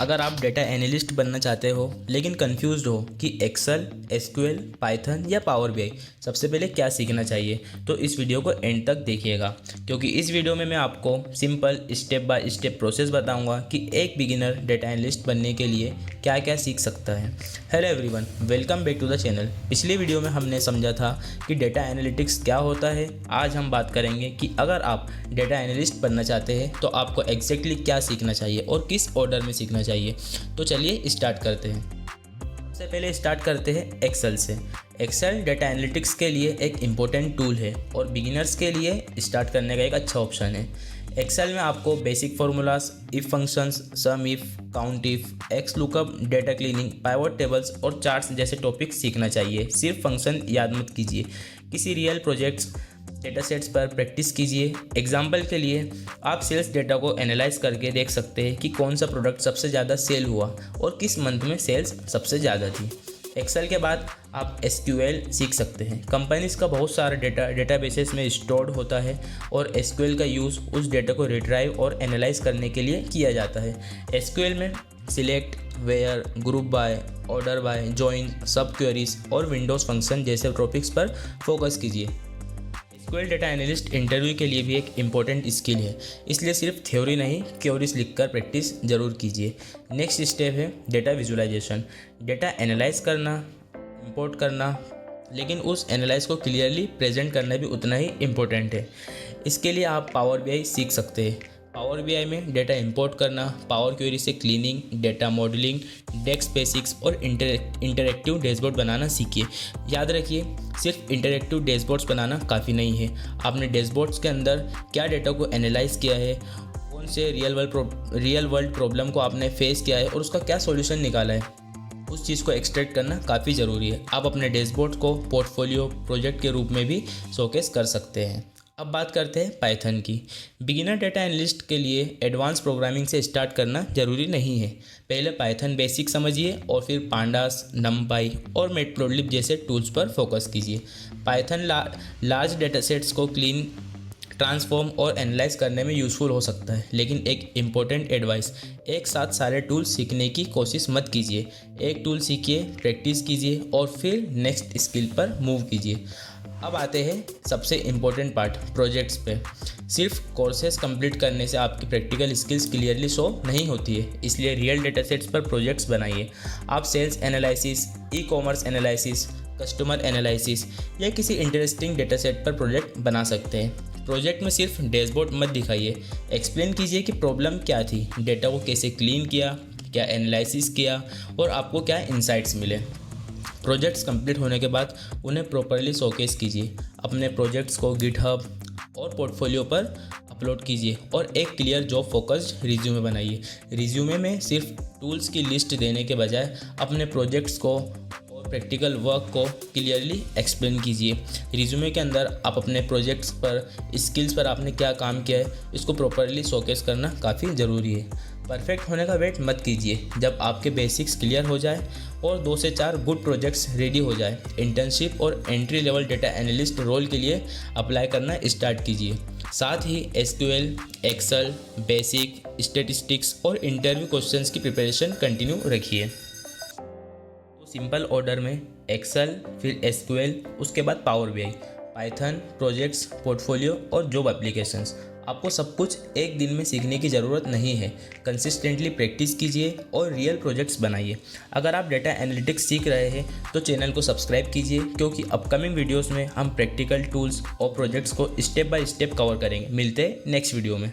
अगर आप data analyst बनना चाहते हो लेकिन कंफ्यूज्ड हो कि एक्सेल, एसक्यूएल, पाइथन या पावर बीआई सबसे पहले क्या सीखना चाहिए, तो इस वीडियो को एंड तक देखिएगा, क्योंकि इस वीडियो में मैं आपको simple step by step process बताऊंगा कि एक बिगिनर डेटा एनालिस्ट बनने के लिए क्या क्या सीख सकता है। Hello everyone, welcome back to the channel. पिछली वीडियो में हमने समझा था कि डेटा एनालिटिक्स क्या होता है। आज हम बात करेंगे कि अगर आप डेटा एनालिस्ट बनना चाहते हैं तो आपको एग्जैक्टली क्या सीखना चाहिए और किस ऑर्डर में सीखना चाहिए। तो चलिए स्टार्ट करते हैं। सबसे पहले स्टार्ट करते हैं एक्सेल से। एक्सेल डेटा एनालिटिक्स के लिए एक इम्पोर्टेंट टूल है और बिगिनर्स के लिए स्टार्ट करने का एक अच्छा ऑप्शन है। एक्सेल में आपको basic formulas, if functions, sum if, count if, X lookup, data cleaning, pivot tables और चार्ट्स जैसे टॉपिक सीखना चाहिए। सिर्फ फंक्शन याद मत कीजिए। किसी रियल प्रोजेक्ट्स डेटा सेट्स पर प्रैक्टिस कीजिए। एग्जाम्पल के लिए आप सेल्स डेटा को एनालाइज करके देख सकते हैं कि कौन सा प्रोडक्ट सबसे ज़्यादा सेल हुआ और किस मंथ में सेल्स सबसे ज़्यादा थी। एक्सेल के बाद आप एसक्यूएल सीख सकते हैं। कंपनीज का बहुत सारा डेटा डेटाबेसेस में स्टोर्ड होता है और एसक्यूएल का यूज़ उस डेटा को रिट्राइव और एनालाइज करने के लिए किया जाता है। एसक्यूएल में select, where, group by, order by, join, sub queries और विंडोज़ फंक्शन जैसे टॉपिक्स पर फोकस कीजिए। एसक्यूएल डेटा एनालिस्ट इंटरव्यू के लिए भी एक इम्पॉर्टेंट स्किल है, इसलिए सिर्फ थ्योरी नहीं क्वेरीज लिखकर प्रैक्टिस जरूर कीजिए। नेक्स्ट स्टेप है डेटा विजुअलाइजेशन। डेटा एनालाइज करना, इंपोर्ट करना, लेकिन उस एनालाइज को क्लियरली प्रेजेंट करना भी उतना ही इम्पोर्टेंट है। इसके लिए आप पावर बीआई सीख सकते हैं। पावर बीआई में डेटा इंपोर्ट करना, पावर क्वेरी से cleaning, data modelling, desk basics और इंटरैक्टिव डैशबोर्ड बनाना सीखिए। याद रखिए, सिर्फ इंटरैक्टिव डैशबोर्ड्स बनाना काफ़ी नहीं है। आपने डैशबोर्ड्स के अंदर क्या डेटा को एनालाइज किया है, कौन से रियल वर्ल्ड प्रॉब्लम को आपने फेस किया है और उसका क्या सॉल्यूशन निकाला है, उस चीज़ को एक्सट्रैक्ट करना काफ़ी ज़रूरी है। आप अपने डैशबोर्ड को पोर्टफोलियो प्रोजेक्ट के रूप में भी शोकेस कर सकते हैं। अब बात करते हैं पाइथन की। बिगिनर डेटा एनालिस्ट के लिए एडवांस प्रोग्रामिंग से स्टार्ट करना ज़रूरी नहीं है। पहले पाइथन बेसिक समझिए और फिर पांडास, नमपाई और मैटप्लोटलिब जैसे टूल्स पर फोकस कीजिए। पाइथन लार्ज डेटा सेट्स को क्लीन, ट्रांसफॉर्म और एनालाइज करने में यूज़फुल हो सकता है, लेकिन एक इम्पोर्टेंट एडवाइस, एक साथ सारे टूल्स सीखने की कोशिश मत कीजिए। एक टूल सीखिए, प्रैक्टिस कीजिए और फिर नेक्स्ट स्किल पर मूव कीजिए। अब आते हैं सबसे इम्पोर्टेंट पार्ट, प्रोजेक्ट्स पे। सिर्फ कोर्सेज कंप्लीट करने से आपकी प्रैक्टिकल स्किल्स क्लियरली शो नहीं होती है, इसलिए रियल डेटा सेट्स पर प्रोजेक्ट्स बनाइए। आप sales analysis, e commerce analysis, customer analysis या किसी इंटरेस्टिंग डेटा सेट पर प्रोजेक्ट बना सकते हैं। प्रोजेक्ट में सिर्फ डैशबोर्ड मत दिखाइए, एक्सप्लेन कीजिए कि प्रॉब्लम क्या थी, डेटा को कैसे क्लीन किया, क्या एनालिसिस किया और आपको क्या इंसाइट्स मिले। प्रोजेक्ट्स कंप्लीट होने के बाद उन्हें प्रॉपरली शोकेस कीजिए। अपने प्रोजेक्ट्स को गिटहब और पोर्टफोलियो पर अपलोड कीजिए और एक क्लियर जॉब फोकस्ड रिज्यूमे बनाइए। रिज्यूमे में सिर्फ टूल्स की लिस्ट देने के बजाय अपने प्रोजेक्ट्स को और प्रैक्टिकल वर्क को क्लियरली एक्सप्लेन कीजिए। रिज्यूमे के अंदर आप अपने प्रोजेक्ट्स पर, स्किल्स पर आपने क्या काम किया है, इसको प्रॉपरली शोकेस करना काफ़ी ज़रूरी है। परफेक्ट होने का वेट मत कीजिए। जब आपके बेसिक्स क्लियर हो जाए और 2 से 4 गुड प्रोजेक्ट्स रेडी हो जाए, इंटर्नशिप और entry level data analyst role के लिए अप्लाई करना स्टार्ट कीजिए। साथ ही एसक्यूएल, एक्सेल, बेसिक, स्टैटिस्टिक्स और इंटरव्यू क्वेश्चंस की प्रिपरेशन कंटिन्यू रखिए। तो सिंपल ऑर्डर में एक्सेल, फिर एसक्यूएल, उसके बाद power BI, Python, projects, portfolio और जॉब एप्लीकेशंस। आपको सब कुछ एक दिन में सीखने की ज़रूरत नहीं है। कंसिस्टेंटली प्रैक्टिस कीजिए और रियल प्रोजेक्ट्स बनाइए। अगर आप डेटा एनालिटिक्स सीख रहे हैं तो चैनल को सब्सक्राइब कीजिए, क्योंकि अपकमिंग वीडियोस में हम प्रैक्टिकल टूल्स और प्रोजेक्ट्स को स्टेप बाय स्टेप कवर करेंगे। मिलते हैं नेक्स्ट वीडियो में।